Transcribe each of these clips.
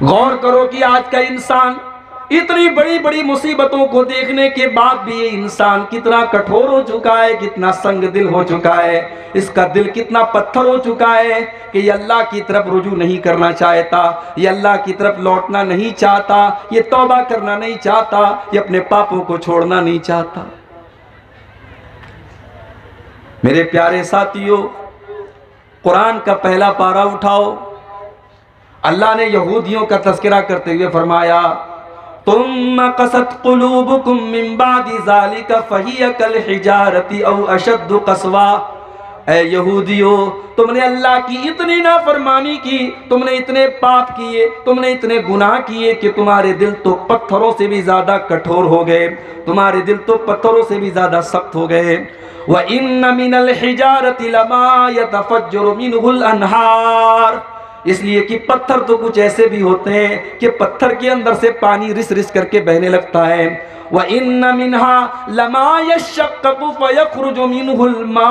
गौर करो कि आज का इंसान इतनी बड़ी बड़ी मुसीबतों को देखने के बाद भी ये इंसान कितना कठोर हो चुका है, कितना संग दिल हो चुका है, इसका दिल कितना पत्थर हो चुका है कि ये अल्लाह की तरफ रुजू नहीं करना चाहता, ये अल्लाह की तरफ लौटना नहीं चाहता, ये तौबा करना नहीं चाहता, ये अपने पापों को छोड़ना नहीं चाहता। मेरे प्यारे साथियों, कुरान का पहला पारा उठाओ। अल्लाह ने यहूदियों का तज़किरा करते हुए फरमाया, तुम कसत कुलूबुकुम मिन बादि ज़ालिका फहिय कल हिजारति औ अशद्दु कसवा। ऐ यहूदियों, तुमने अल्लाह की इतनी नाफरमानी की, तुमने इतने पाप किए, तुमने इतने गुनाह किए कि तुम्हारे दिल तो पत्थरों से भी ज्यादा कठोर हो गए, तुम्हारे दिल तो पत्थरों से भी ज्यादा सख्त हो गए। व इन्न मिनल हिजारति लमा यतफज्जरु मिनहुल अनहार। इसलिए कि पत्थर तो कुछ ऐसे भी होते हैं कि पत्थर के अंदर से पानी रिस रिस करके बहने लगता है। व इन्न मिनहा लमा यशक्ककु फयखरुजु मिनहुल मा।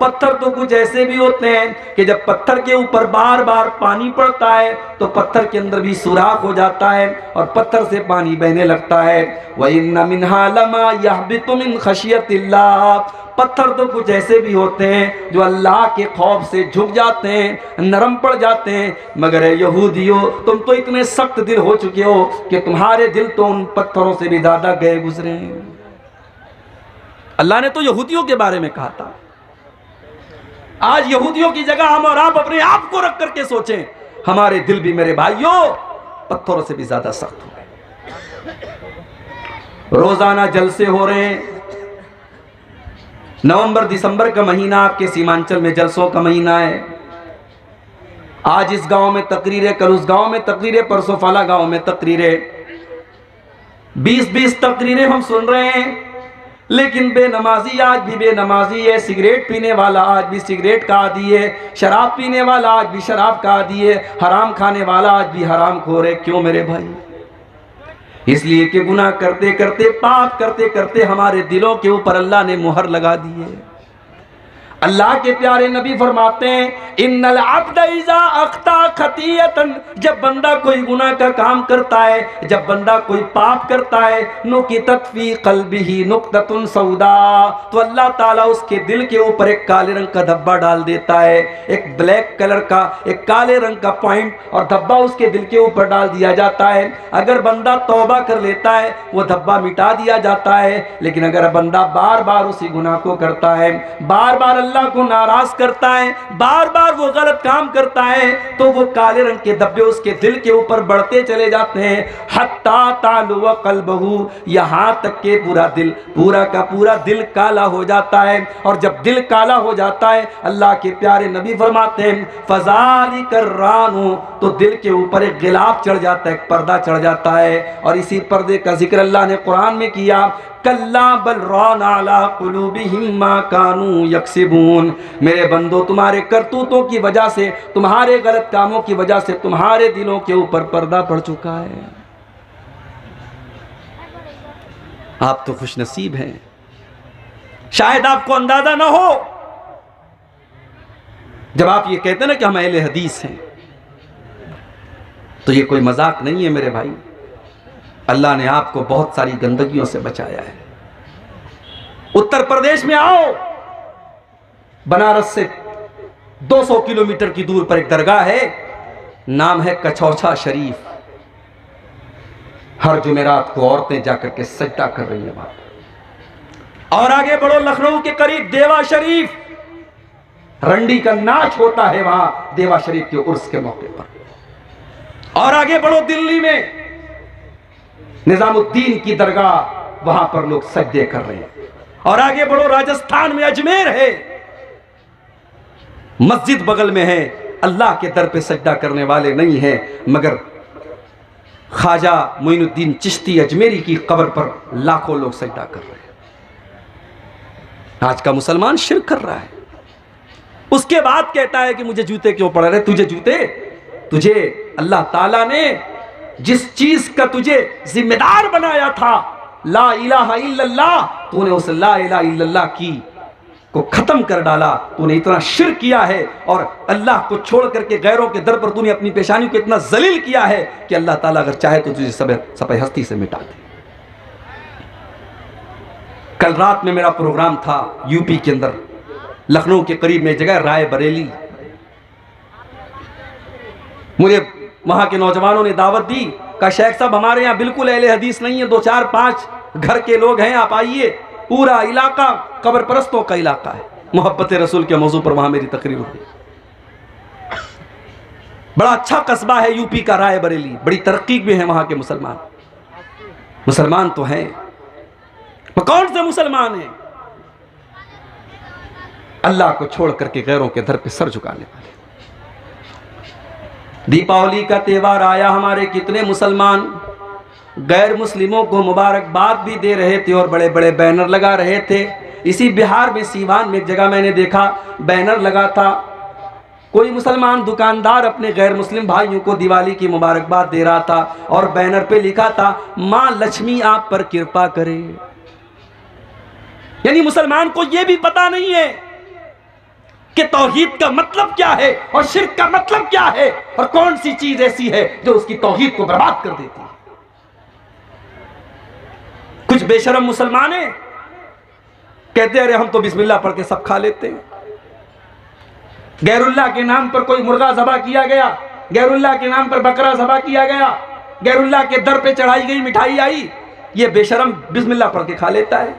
पत्थर तो कुछ ऐसे भी होते हैं कि जब पत्थर के ऊपर बार बार पानी पड़ता है तो पत्थर के अंदर भी सुराख हो जाता है और पत्थर से पानी बहने लगता है। व इन्न मिनहा लमा यहबितु मिन खशियतिल्लाह। पत्थर तो कुछ ऐसे भी होते हैं जो अल्लाह के खौफ से झुक जाते हैं, नरम पड़ जाते हैं। मगर यहूदियों, तुम तो इतने सख्त दिल हो चुके हो कि तुम्हारे दिल तो उन पत्थरों से भी ज्यादा गए गुजरे हैं। अल्लाह ने तो यहूदियों के बारे में कहा था। आज यहूदियों की जगह हम और आप अपने आप को रख करके सोचें, हमारे दिल भी मेरे भाइयों पत्थरों से भी ज्यादा सख्त हो गए। रोजाना जलसे हो रहे हैं। नवंबर दिसंबर का महीना आपके सीमांचल में जलसों का महीना है। आज इस गांव में तकरीरें, कल उस गांव में तकरीरें, परसों फला गांव में तकरीरें, 20-20 तकरीरें हम सुन रहे हैं। लेकिन बेनमाजी आज भी बेनमाजी है, सिगरेट पीने वाला आज भी सिगरेट का आदी है, शराब पीने वाला आज भी शराब का आदी है, हराम खाने वाला आज भी हराम खोर है। क्यों मेरे भाई? इसलिए कि गुनाह करते करते, पाप करते करते हमारे दिलों के ऊपर अल्लाह ने मुहर लगा दी है। अल्लाह के प्यारे नबी फरमाते हैं, इन्नल अब्द इज़ा अख्ता खतियतन। जब बंदा कोई गुनाह का काम करता है, जब बंदा कोई पाप करता है, नुकितत फी क़ल्बिही नुक्ततुन सौदा। तो अल्लाह ताला उसके दिल के ऊपर एक काले रंग का धब्बा डाल देता है, एक ब्लैक कलर का, एक काले रंग का पॉइंट और धब्बा उसके दिल के ऊपर डाल दिया जाता है। अगर बंदा तौबा कर लेता है, वो धब्बा मिटा दिया जाता है। लेकिन अगर बंदा बार बार उसी गुनाह को करता है, बार बार अल्लाह को नाराज करता है, बार बार वो गलत काम करता है, तो वो काले रंग के धब्बे उसके दिल के ऊपर बढ़ते चले जाते हैं। हत्ता तालु व कल्बहू, यहां तक के पूरा दिल, पूरा का पूरा दिल काला हो जाता है। और जब दिल काला हो जाता है, अल्लाह के प्यारे नबी फरमाते हैं, फज़ालिक अर्रानु, तो दिल के ऊपर एक गिलाफ चढ़ जाता है, एक पर्दा चढ़ जाता है। और इसी पर्दे का जिक्र अल्लाह ने कुरान में किया, कल्ला बल राना अला कुलूबिहिम मा कानू यक्सिबून। मेरे बंदो, तुम्हारे करतूतों की वजह से, तुम्हारे गलत कामों की वजह से तुम्हारे दिलों के ऊपर पर्दा पड़ चुका है। आप तो खुशनसीब हैं, शायद आपको अंदाजा ना हो। जब आप ये कहते हैं ना कि हम अहले हदीस हैं, तो ये कोई मजाक नहीं है मेरे भाई। अल्लाह ने आपको बहुत सारी गंदगियों से बचाया है। उत्तर प्रदेश में आओ, बनारस से 200 किलोमीटर की दूर पर एक दरगाह है, नाम है कछौछा शरीफ। हर जुमेरात को औरतें जाकर के सजदा कर रही है वहां। और आगे बढ़ो, लखनऊ के करीब देवा शरीफ, रंडी का नाच होता है वहां देवा शरीफ के उर्स के मौके पर। और आगे बढ़ो, दिल्ली में निजामुद्दीन की दरगाह, वहां पर लोग सजदे कर रहे हैं। और आगे बढ़ो, राजस्थान में अजमेर है, मस्जिद बगल में है, अल्लाह के दर पे सजदा करने वाले नहीं हैं, मगर ख्वाजा मोइनुद्दीन चिश्ती अजमेरी की कब्र पर लाखों लोग सजदा कर रहे हैं। आज का मुसलमान शिर्क कर रहा है। उसके बाद कहता है कि मुझे जूते क्यों पड़ रहे? तुझे जूते, तुझे अल्लाह ताला ने जिस चीज का तुझे जिम्मेदार बनाया था, ला इलाहा इल्लल्लाह, तूने उस ला इलाहा इल्लल्लाह की को खत्म कर डाला, तूने इतना शिर्क किया है और अल्लाह को छोड़ करके गैरों के दर पर तूने अपनी पेशानी को इतना जलील किया है कि अल्लाह ताला अगर चाहे तो तुझे सफ़े हस्ती से मिटा दे। कल रात में मेरा प्रोग्राम था यूपी के अंदर, लखनऊ के करीब में जगह राय बरेली। मुझे वहां के नौजवानों ने दावत दी, कहा शेख साहब हमारे यहाँ बिल्कुल अहले हदीस नहीं है, 2-4-5 घर के लोग हैं, आप आइए। पूरा इलाका कब्र परस्तों का इलाका है। मोहब्बत रसूल के मौजू पर वहां मेरी तकरीर हुई। बड़ा अच्छा कस्बा है यूपी का राय बरेली, बड़ी तरक्की में है वहां के मुसलमान। मुसलमान तो हैं, कौन से मुसलमान हैं? अल्लाह को छोड़ करके गैरों के दर पे सर झुकाने वाले। दीपावली का त्योहार आया, हमारे कितने मुसलमान गैर मुस्लिमों को मुबारकबाद भी दे रहे थे और बड़े बड़े बैनर लगा रहे थे। इसी बिहार में सीवान में एक जगह मैंने देखा, बैनर लगा था, कोई मुसलमान दुकानदार अपने गैर मुस्लिम भाइयों को दिवाली की मुबारकबाद दे रहा था और बैनर पे लिखा था मां लक्ष्मी आप पर कृपा करे। यानी मुसलमान को यह भी पता नहीं है कि तौहीद का मतलब क्या है और शिर्क का मतलब क्या है और कौन सी चीज ऐसी है जो उसकी तौहीद को बर्बाद कर देती है। कुछ बेशरम मुसलमान हैं, कहते हैं अरे हम तो बिस्मिल्लाह पढ़ के सब खा लेते हैं। गैरुल्लाह के नाम पर कोई मुर्गा ज़बा किया गया, गैरुल्लाह के नाम पर बकरा ज़बा किया गया, गैरुल्लाह के दर पे चढ़ाई गई मिठाई आई, ये बेशरम बिस्मिल्लाह पढ़ के खा लेता है।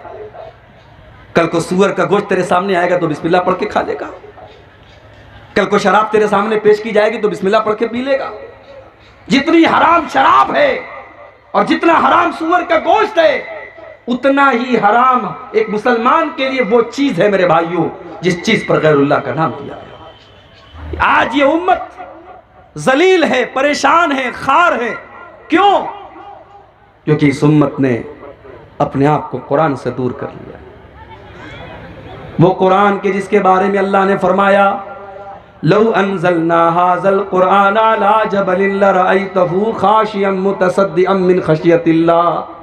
कल को सूअर का गोश्त तेरे सामने आएगा तो बिस्मिल्लाह पढ़ के खा लेगा। कल को शराब तेरे सामने पेश की जाएगी तो बिस्मिल्लाह पढ़ के पी लेगा। जितनी हराम शराब है और जितना हराम सूअर का गोश्त है, उतना ही हराम एक मुसलमान के लिए वो चीज है मेरे भाइयों जिस चीज पर गैरुल्लाह का नाम दिया गया। आज ये उम्मत जलील है, परेशान है, खार है। क्यों? क्योंकि इस उम्मत ने अपने आप को कुरान से दूर कर लिया। वो कुरान के जिसके बारे में अल्लाह ने फरमाया लौ अनज़लना हाज़ल कुरान अला जबलिन लरअयतहु खाशियम मुतसद्दिअम मिन खशियतिल्लाह।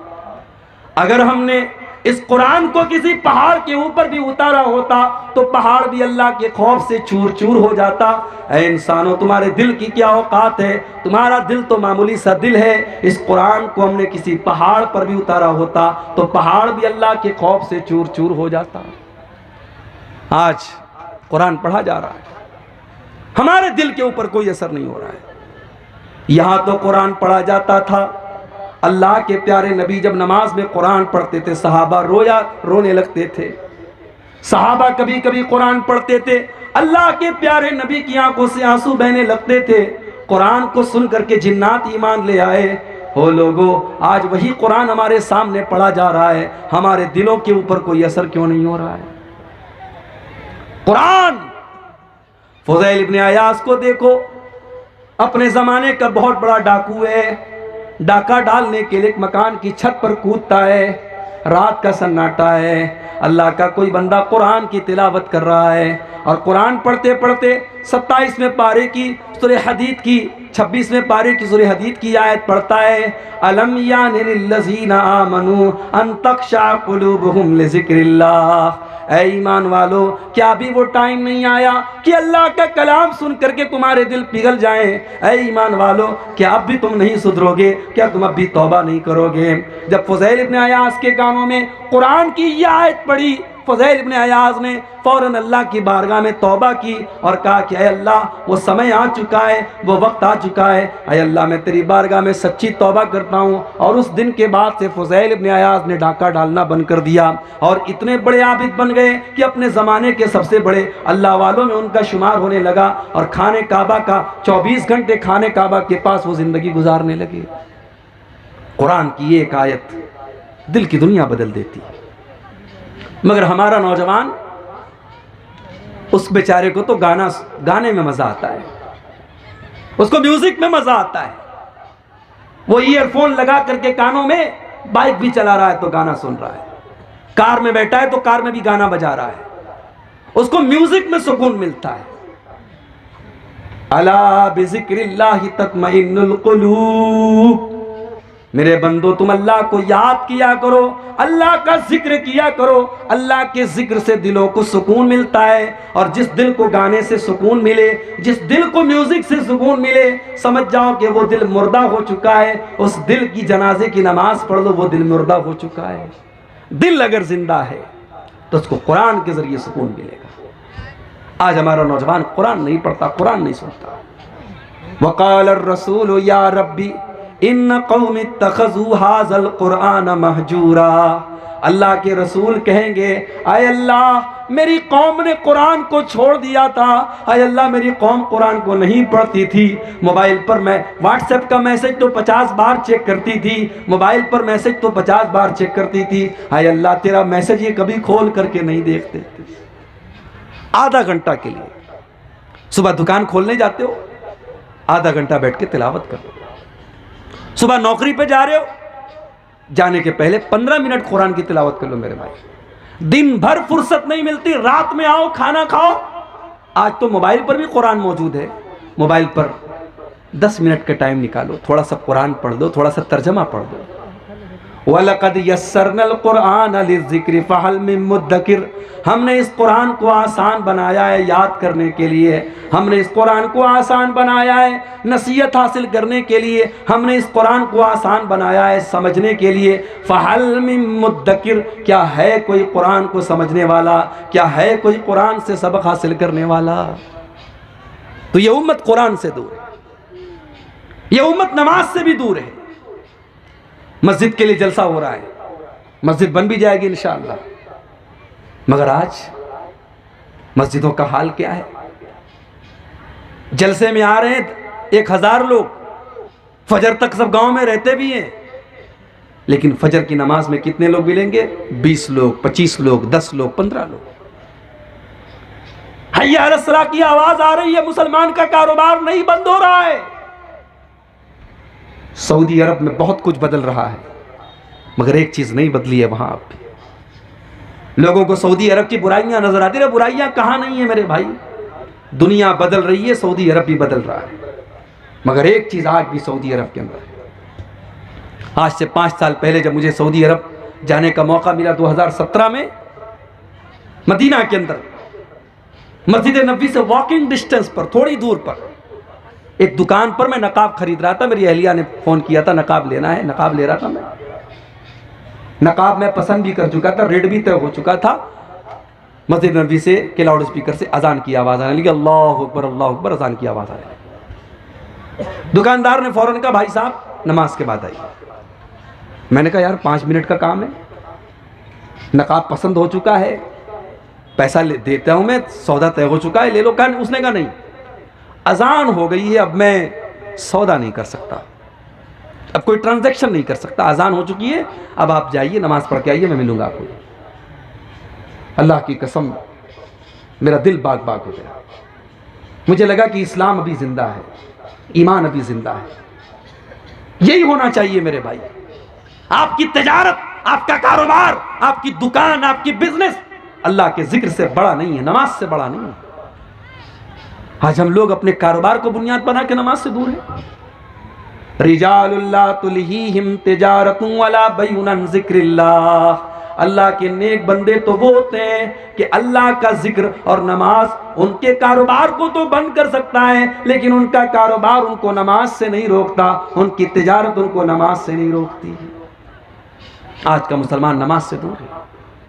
अगर हमने इस कुरान को किसी पहाड़ के ऊपर भी उतारा होता तो पहाड़ भी अल्लाह के खौफ से चूर चूर हो जाता। ऐ इंसानों, तुम्हारे दिल की क्या औकात है? तुम्हारा दिल तो मामूली सा दिल है। इस कुरान को हमने किसी पहाड़ पर भी उतारा होता तो पहाड़ भी अल्लाह के खौफ से चूर चूर हो जाता। आज कुरान पढ़ा जा रहा है, हमारे दिल के ऊपर कोई असर नहीं हो रहा है। यहां तो कुरान पढ़ा जाता था, अल्लाह के प्यारे नबी जब नमाज में कुरान पढ़ते थे सहाबा रोने लगते थे। सहाबा कभी कभी कुरान पढ़ते थे, अल्लाह के प्यारे नबी की आंखों से आंसू बहने लगते थे। कुरान को सुन करके जिन्नात ईमान ले आए। हो लोगों, आज वही कुरान हमारे सामने पढ़ा जा रहा है, हमारे दिलों के ऊपर कोई असर क्यों नहीं हो रहा है? कुरान, फुज़ैल इब्ने अयास को देखो, अपने जमाने का बहुत बड़ा डाकू है। डाका डालने के लिए एक मकान की छत पर कूदता है, रात का सन्नाटा है, अल्लाह का कोई बंदा कुरान की तिलावत कर रहा है और कुरान पढ़ते पढ़ते 27वें पारे की सूरह हदीद की 26वें पारे की सूरह हदीद की आयत पढ़ता है, अलम यानि लिल्लज़ीना आमनू अन तख़शअ क़ुलूबुहुम लिज़िक्रिल्लाह। ऐ ईमान वालो, क्या अभी वो टाइम नहीं आया कि अल्लाह का कलाम सुन करके तुम्हारे दिल पिघल जाएं? ऐ ईमान वालो, क्या अब भी तुम नहीं सुधरोगे? क्या तुम अब भी तौबा नहीं करोगे? जब फुज़ैल इब्ने अयास के कानों में कुरान की यह आयत पड़ी, फुज़ैल इब्ने अयास ने फ़ौरन अल्लाह की बारगाह में तौबा की और कहा कि ऐ अल्लाह, वो समय आ चुका है, वो वक्त आ चुका है। ऐ अल्लाह, मैं तेरी बारगाह में सच्ची तौबा करता हूँ। और उस दिन के बाद से फुज़ैल इब्ने अयास ने डाका डालना बंद कर दिया और इतने बड़े आबिद बन गए कि अपने ज़माने के सबसे बड़े अल्लाह वालों में उनका शुमार होने लगा और खाने काबा का 24 घंटे खाने काबा के पास वो ज़िंदगी गुजारने लगे। कुरान की एक आयत दिल की दुनिया बदल देती है। मगर हमारा नौजवान, उस बेचारे को तो गाने में मजा आता है, उसको म्यूजिक में मजा आता है। वो ईयरफोन लगा करके कानों में बाइक भी चला रहा है तो गाना सुन रहा है, कार में बैठा है तो कार में भी गाना बजा रहा है, उसको म्यूजिक में सुकून मिलता है। अला बिज़िक्रिल्लाहि तत्मइन्नुल क़ुलूब, मेरे बंदो तुम अल्लाह को याद किया करो, अल्लाह का जिक्र किया करो। अल्लाह के जिक्र से दिलों को सुकून मिलता है, और जिस दिल को गाने से सुकून मिले, जिस दिल को म्यूजिक से सुकून मिले, समझ जाओ कि वो दिल मुर्दा हो चुका है। उस दिल की जनाजे की नमाज पढ़ लो, वो दिल मुर्दा हो चुका है। दिल अगर जिंदा है तो उसको कुरान के जरिए सुकून मिलेगा। आज हमारा नौजवान कुरान नहीं पढ़ता, कुरान नहीं सुनता। वक़ाल रसूल या रब्बी इन कौम इत्तखज़ू हाज़ल कुरान महजूरा। अल्लाह के रसूल कहेंगे, आय अल्लाह मेरी कौम ने कुरान को छोड़ दिया था। आय अल्लाह मेरी कौम कुरान को नहीं पढ़ती थी। मोबाइल पर मैं व्हाट्सएप का मैसेज तो 50 बार चेक करती थी, मोबाइल पर मैसेज तो 50 बार चेक करती थी। आय अल्लाह तेरा मैसेज ये कभी खोल करके नहीं देखते थे। आधा घंटा के लिए सुबह दुकान खोलने जाते हो, आधा घंटा बैठ के तिलावत कर लो। सुबह नौकरी पे जा रहे हो, जाने के पहले 15 मिनट कुरान की तिलावत कर लो मेरे भाई। दिन भर फुर्सत नहीं मिलती, रात में आओ खाना खाओ। आज तो मोबाइल पर भी कुरान मौजूद है, मोबाइल पर 10 मिनट का टाइम निकालो, थोड़ा सा कुरान पढ़ दो, थोड़ा सा तर्जमा पढ़ दो। वलक़द यस्सरनल कुरान लिज़्ज़िक्रि फ़हल मिन मुद्दकिर। हमने इस कुरान को आसान बनाया है याद करने के लिए, हमने इस कुरान को आसान बनाया है नसीहत हासिल करने के लिए, हमने इस कुरान को आसान बनाया है समझने के लिए। फ़हल मिन मुद्दकिर, क्या है कोई कुरान को समझने वाला, क्या है कोई कुरान से सबक हासिल करने वाला? तो ये उम्मत कुरान से दूर है, ये उम्मत नमाज से भी दूर है। मस्जिद के लिए जलसा हो रहा है, मस्जिद बन भी जाएगी इंशाअल्लाह, मगर आज मस्जिदों का हाल क्या है? जलसे में आ रहे हैं 1000 लोग, फजर तक सब गांव में रहते भी हैं, लेकिन फजर की नमाज में कितने लोग मिलेंगे? 20 लोग, 25 लोग, 10 लोग, 15 लोग। हय्या अलस सलाह की आवाज आ रही है, मुसलमान का कारोबार नहीं बंद हो रहा है। सऊदी अरब में बहुत कुछ बदल रहा है, मगर एक चीज नहीं बदली है वहां। अब लोगों को सऊदी अरब की बुराइयां नजर आती है। बुराइयां कहां नहीं है मेरे भाई, दुनिया बदल रही है, सऊदी अरब भी बदल रहा है, मगर एक चीज आज भी सऊदी अरब के अंदर है। आज से 5 साल पहले जब मुझे सऊदी अरब जाने का मौका मिला 2017 में, मदीना के अंदर मस्जिद नबी से वॉकिंग डिस्टेंस पर, थोड़ी दूर पर एक दुकान पर मैं नकाब खरीद रहा था। मेरी अहलिया ने फोन किया था, नकाब लेना है, नकाब ले रहा था मैं। नकाब मैं पसंद भी कर चुका था, रेट भी तय हो चुका था। मस्जिद नबी से के लाउड स्पीकर से अजान की आवाज़ आने लगी, अल्लाह अकबर अल्लाह अकबर, अजान की आवाज़ आने लगी। दुकानदार ने फौरन कहा, भाई साहब नमाज के बाद आइए। मैंने कहा यार 5 मिनट का काम है, नकाब पसंद हो चुका है, पैसा देता हूँ मैं, सौदा तय हो चुका है, ले लो। कहा, उसने कहा नहीं, अजान हो गई है, अब मैं सौदा नहीं कर सकता, अब कोई ट्रांजैक्शन नहीं कर सकता, अजान हो चुकी है, अब आप जाइए नमाज पढ़ के आइए, मैं मिलूंगा आपको। अल्लाह की कसम मेरा दिल बाग बाग हो गया। मुझे लगा कि इस्लाम अभी जिंदा है, ईमान अभी जिंदा है। यही होना चाहिए मेरे भाई। आपकी तजारत, आपका कारोबार, आपकी दुकान, आपकी बिजनेस अल्लाह के जिक्र से बड़ा नहीं है, नमाज से बड़ा नहीं है। आज हम लोग अपने कारोबार को बुनियाद बना के नमाज से दूर है। रिजालुल्लाह तुलहीहिम तिजारतुन वला बैउन अन जिक्रिल्लाह। अल्लाह के नेक बंदे तो वो होते हैं कि अल्लाह का जिक्र और नमाज उनके कारोबार को तो बंद कर सकता है, लेकिन उनका कारोबार उनको नमाज से नहीं रोकता, उनकी तिजारत उनको नमाज से नहीं रोकती। आज का मुसलमान नमाज से दूर है।